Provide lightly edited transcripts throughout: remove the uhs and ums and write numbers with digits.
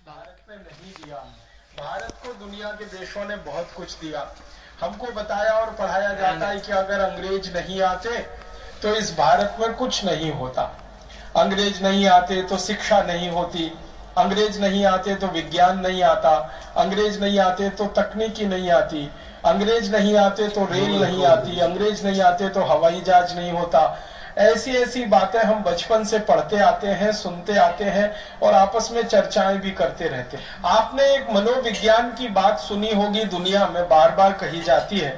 भारत ने नहीं दिया। भारत को दुनिया के देशों ने बहुत कुछ दिया। हमको बताया और पढ़ाया जाता है कि अगर अंग्रेज नहीं आते तो इस भारत में कुछ नहीं होता। अंग्रेज नहीं आते तो शिक्षा नहीं होती, अंग्रेज नहीं आते तो विज्ञान नहीं आता, अंग्रेज नहीं आते तो तकनीकी नहीं आती, अंग्रेज नहीं आते तो रेल नहीं आती, अंग्रेज नहीं आते तो हवाई जहाज नहीं होता। ऐसी ऐसी बातें हम बचपन से पढ़ते आते हैं, सुनते आते हैं और आपस में चर्चाएं भी करते रहते हैं। आपने एक मनोविज्ञान की बात सुनी होगी, दुनिया में बार बार कही जाती है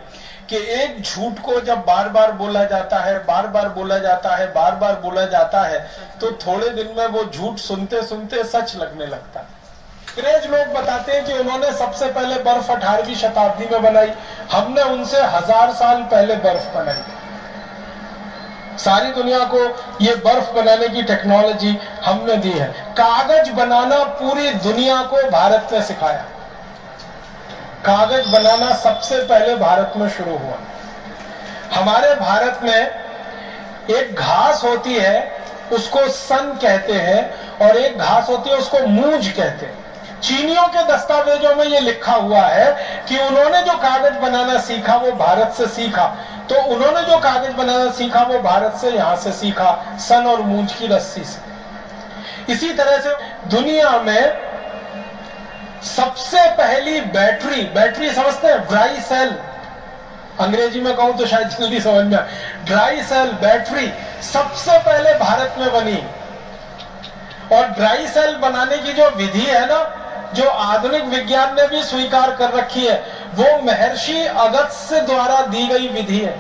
कि एक झूठ को जब बार बार बोला जाता है, बार बार बोला जाता है, बार बार बोला जाता है, तो थोड़े दिन में वो झूठ सुनते सुनते सच लगने लगता है। अंग्रेज लोग बताते हैं कि उन्होंने सबसे पहले बर्फ 18वीं शताब्दी में बनाई। हमने उनसे 1000 साल पहले बर्फ बनाई। सारी दुनिया को ये बर्फ बनाने की टेक्नोलॉजी हमने दी है। कागज बनाना पूरी दुनिया को भारत ने सिखाया। कागज बनाना सबसे पहले भारत में शुरू हुआ। हमारे भारत में एक घास होती है, उसको सन कहते हैं, और एक घास होती है उसको मूंज कहते हैं। चीनियों के दस्तावेजों में यह लिखा हुआ है कि उन्होंने जो कागज बनाना सीखा वो भारत से सीखा। तो उन्होंने जो कागज बनाना सीखा वो भारत से, यहां से सीखा, सन और मूंज की रस्सी से। इसी तरह से दुनिया में सबसे पहली बैटरी समझते हैं? ड्राई सेल, अंग्रेजी में कहूं तो शायद जल्दी समझ में आए। ड्राई सेल बैटरी सबसे पहले भारत में बनी। और ड्राई सेल बनाने की जो विधि है ना, जो आधुनिक विज्ञान ने भी स्वीकार कर रखी है, वो महर्षि अगस्त्य द्वारा दी गई विधि है।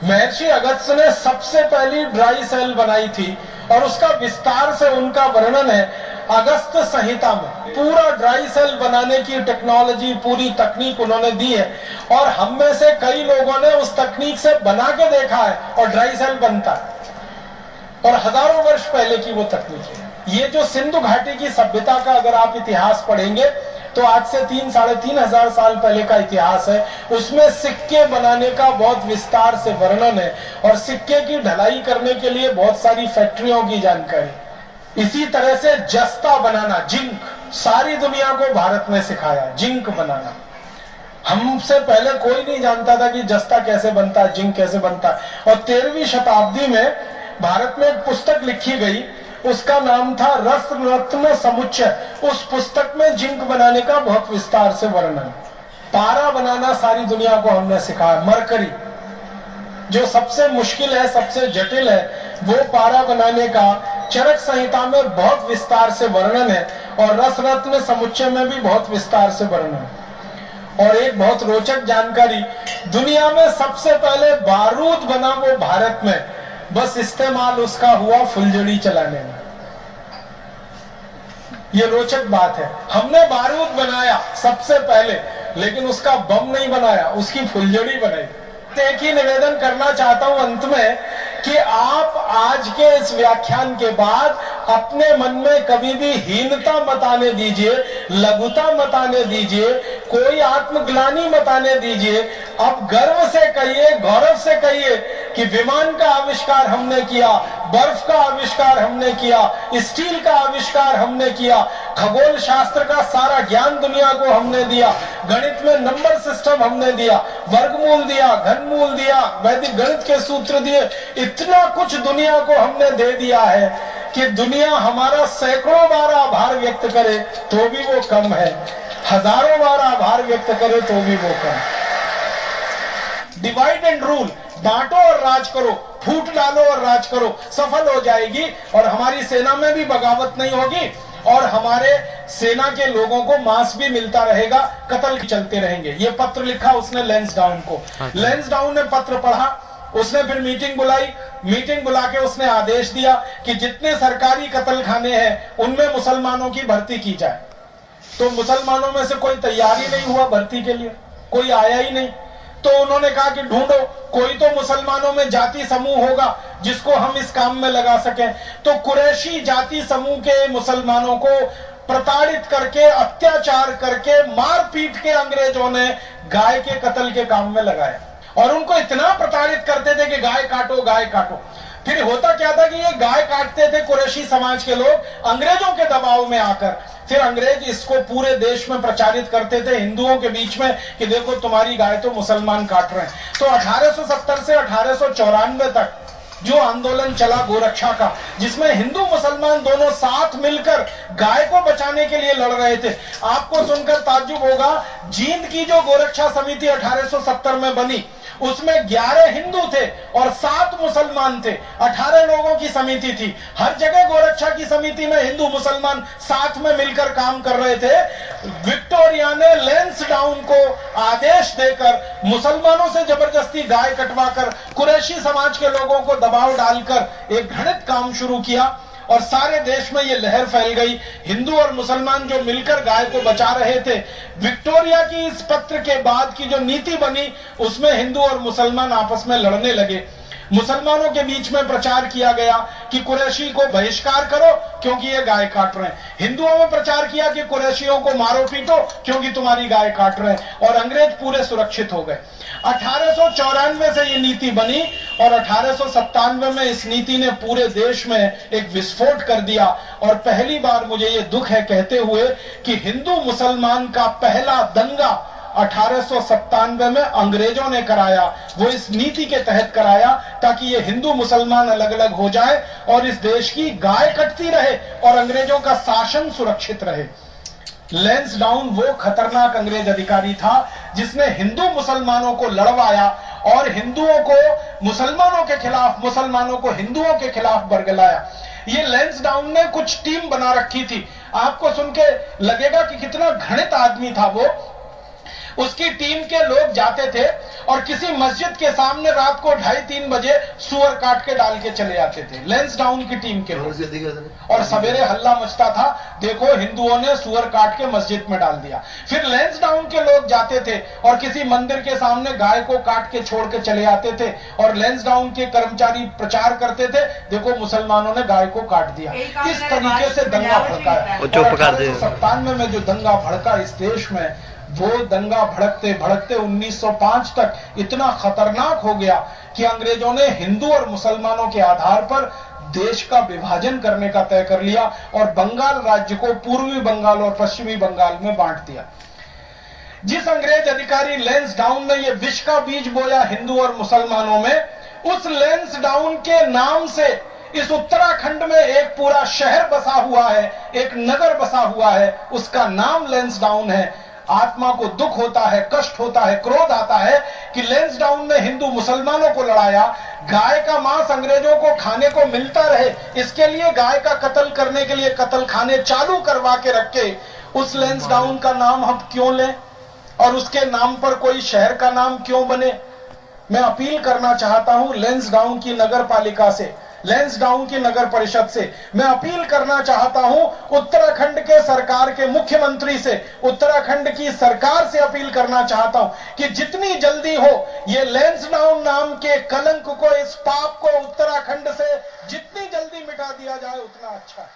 महर्षि अगस्त्य ने सबसे पहली ड्राई सेल बनाई थी और उसका विस्तार से उनका वर्णन है अगस्त्य संहिता में। पूरा ड्राई सेल बनाने की टेक्नोलॉजी, पूरी तकनीक उन्होंने दी है और हम में से कई लोगों ने उस तकनीक से बना के देखा है और ड्राई सेल बनता है। और हजारों वर्ष पहले की वो तकनीक है। ये जो सिंधु घाटी की सभ्यता का अगर आप इतिहास पढ़ेंगे तो आज से 3-3,500 साल पहले का इतिहास है। उसमें सिक्के बनाने का बहुत विस्तार से वर्णन है और सिक्के की ढलाई करने के लिए बहुत सारी फैक्ट्रियों की जानकारी। इसी तरह से जस्ता बनाना, जिंक, सारी दुनिया को भारत ने सिखाया जिंक बनाना। हमसे पहले कोई नहीं जानता था कि जस्ता कैसे बनता है, जिंक कैसे बनता है। और 13वीं शताब्दी में भारत में एक पुस्तक लिखी गई, उसका नाम था रस रत्न समुच्चय। उस पुस्तक में जिंक बनाने का बहुत विस्तार से वर्णन। पारा बनाना सारी दुनिया को हमने सिखाया। मरकरी जो सबसे मुश्किल है, सबसे जटिल है, वो पारा बनाने का चरक संहिता में बहुत विस्तार से वर्णन है और रस रत्न समुच्चय में भी बहुत विस्तार से वर्णन है। और एक बहुत रोचक जानकारी, दुनिया में सबसे पहले बारूद बना वो भारत में, बस इस्तेमाल उसका हुआ फुलझड़ी चलाने में। ये रोचक बात है। हमने बारूद बनाया सबसे पहले, लेकिन उसका बम नहीं बनाया, उसकी फुलझड़ी बनाई। एक ही निवेदन करना चाहता हूं अंत में कि आप आज के इस व्याख्यान के बाद अपने मन में कभी भी हीनता मत आने दीजिए, लघुता मत आने दीजिए, कोई आत्मग्लानि मत आने दीजिए। अब गर्व से कहिए, गौरव से कहिए कि विमान का आविष्कार हमने किया, बर्फ का आविष्कार हमने किया, स्टील का आविष्कार हमने किया, खगोल शास्त्र का सारा ज्ञान दुनिया को हमने दिया, गणित में नंबर सिस्टम हमने दिया, वर्गमूल दिया, घनमूल दिया, वैदिक गणित के सूत्र दिए। इतना कुछ दुनिया को हमने दे दिया है कि दुनिया हमारा सैकड़ों बार आभार व्यक्त करे तो भी वो कम है, हजारों बार आभार व्यक्त करे तो भी वो कम। डिवाइड एंड रूल, बांटो और राज करो, फूट डालो और राज करो, सफल हो जाएगी। और हमारी सेना में भी बगावत नहीं होगी और हमारे सेना के लोगों को मांस भी मिलता रहेगा, कत्ल चलते रहेंगे। ये पत्र लिखा उसने लैंसडाउन को। लैंसडाउन ने पत्र पढ़ा, उसने फिर मीटिंग बुलाई, मीटिंग बुला के उसने आदेश दिया कि जितने सरकारी कत्ल खाने हैं उनमें मुसलमानों की भर्ती की जाए। तो मुसलमानों में से कोई तैयार ही नहीं हुआ भर्ती के लिए, कोई आया ही नहीं। तो उन्होंने कहा कि ढूंढो, कोई तो मुसलमानों में जाति समूह होगा जिसको हम इस काम में लगा सकें। तो कुरैशी जाति समूह के मुसलमानों को प्रताड़ित करके, अत्याचार करके, मार पीट के अंग्रेजों ने गाय के कत्ल के काम में लगाया। और उनको इतना प्रताड़ित करते थे कि गाय काटो, गाय काटो। फिर होता क्या था कि ये गाय काटते थे कुरैशी समाज के लोग अंग्रेजों के दबाव में आकर। फिर अंग्रेज इसको पूरे देश में प्रचारित करते थे हिंदुओं के बीच में कि देखो तुम्हारी गाय तो मुसलमान काट रहे हैं। तो 1870 से 1894 तक जो आंदोलन चला गोरक्षा का, जिसमें हिंदू मुसलमान दोनों साथ मिलकर गाय को बचाने के लिए लड़ रहे थे। आपको सुनकर ताज्जुब होगा, जींद की जो गोरक्षा समिति 1870 में बनी उसमें 11 हिंदू थे और 7 मुसलमान थे। 18 लोगों की समिति थी। हर जगह गोरक्षा की समिति में हिंदू मुसलमान साथ में मिलकर काम कर रहे थे। विक्टोरिया ने लैंसडाउन को आदेश देकर मुसलमानों से जबरदस्ती गाय कटवाकर कुरैशी समाज के लोगों को दबाव डालकर एक घृणित काम शुरू किया और सारे देश में यह लहर फैल गई। हिंदू और मुसलमान जो मिलकर गाय को बचा रहे थे, विक्टोरिया की इस पत्र के बाद की जो नीति बनी उसमें हिंदू और मुसलमान आपस में लड़ने लगे। मुसलमानों के बीच में प्रचार किया गया कि कुरैशी को बहिष्कार करो क्योंकि ये गाय काट रहे हैं। हिंदुओं में प्रचार किया कि कुरैशियों को मारो पीटो क्योंकि तुम्हारी गाय काट रहे हैं, और अंग्रेज पूरे सुरक्षित हो गए। 1894 से ये नीति बनी और 1897 में इस नीति ने पूरे देश में एक विस्फोट कर दिया। और पहली बार मुझे ये दुख है कहते हुए कि हिंदू मुसलमान का पहला दंगा 1897 में अंग्रेजों ने कराया। वो इस नीति के तहत कराया ताकि ये हिंदू मुसलमान अलग अलग हो जाए और इस देश की गाय कटती रहे और अंग्रेजों का शासन सुरक्षित रहे। लैंसडाउन वो खतरनाक अंग्रेज अधिकारी था जिसने हिंदू मुसलमानों को लड़वाया और हिंदुओं को मुसलमानों के खिलाफ, मुसलमानों को हिंदुओं के खिलाफ बरगलाया। ये लैंसडाउन ने कुछ टीम बना रखी थी। आपको सुन के लगेगा कि कितना घृणित आदमी था वो। उसकी टीम के लोग जाते थे और किसी मस्जिद के सामने रात को 2:30-3 बजे सुअर काट के डाल के चले जाते थे, लैंसडाउन की टीम के लोग। और सवेरे हल्ला मचता था, देखो हिंदुओं ने सुअर काट के मस्जिद में डाल दिया। फिर लैंसडाउन के लोग जाते थे और किसी मंदिर के सामने गाय को काट के छोड़ के चले आते थे और लैंसडाउन के कर्मचारी प्रचार करते थे, देखो मुसलमानों ने गाय को काट दिया। इस तरीके से दंगा भड़काया। 1897 में जो दंगा भड़का इस देश में, वो दंगा भड़कते भड़कते 1905 तक इतना खतरनाक हो गया कि अंग्रेजों ने हिंदू और मुसलमानों के आधार पर देश का विभाजन करने का तय कर लिया और बंगाल राज्य को पूर्वी बंगाल और पश्चिमी बंगाल में बांट दिया। जिस अंग्रेज अधिकारी लैंसडाउन ने यह विष का बीज बोया हिंदू और मुसलमानों में, उस लैंसडाउन के नाम से इस उत्तराखंड में एक पूरा शहर बसा हुआ है, एक नगर बसा हुआ है, उसका नाम लैंसडाउन है। आत्मा को दुख होता है, कष्ट होता है, क्रोध आता है कि लैंसडाउन ने हिंदू मुसलमानों को लड़ाया। गाय का मांस अंग्रेजों को खाने को मिलता रहे, इसके लिए गाय का कत्ल करने के लिए कत्ल खाने चालू करवा के रखे। उस लैंसडाउन का नाम हम क्यों लें और उसके नाम पर कोई शहर का नाम क्यों बने? मैं अपील करना चाहता हूं लैंसडाउन की नगर पालिका से, लैंसडाउन की नगर परिषद से। मैं अपील करना चाहता हूं उत्तराखंड के सरकार के मुख्यमंत्री से, उत्तराखंड की सरकार से अपील करना चाहता हूं कि जितनी जल्दी हो ये लैंसडाउन नाम के कलंक को, इस पाप को उत्तराखंड से जितनी जल्दी मिटा दिया जाए उतना अच्छा है।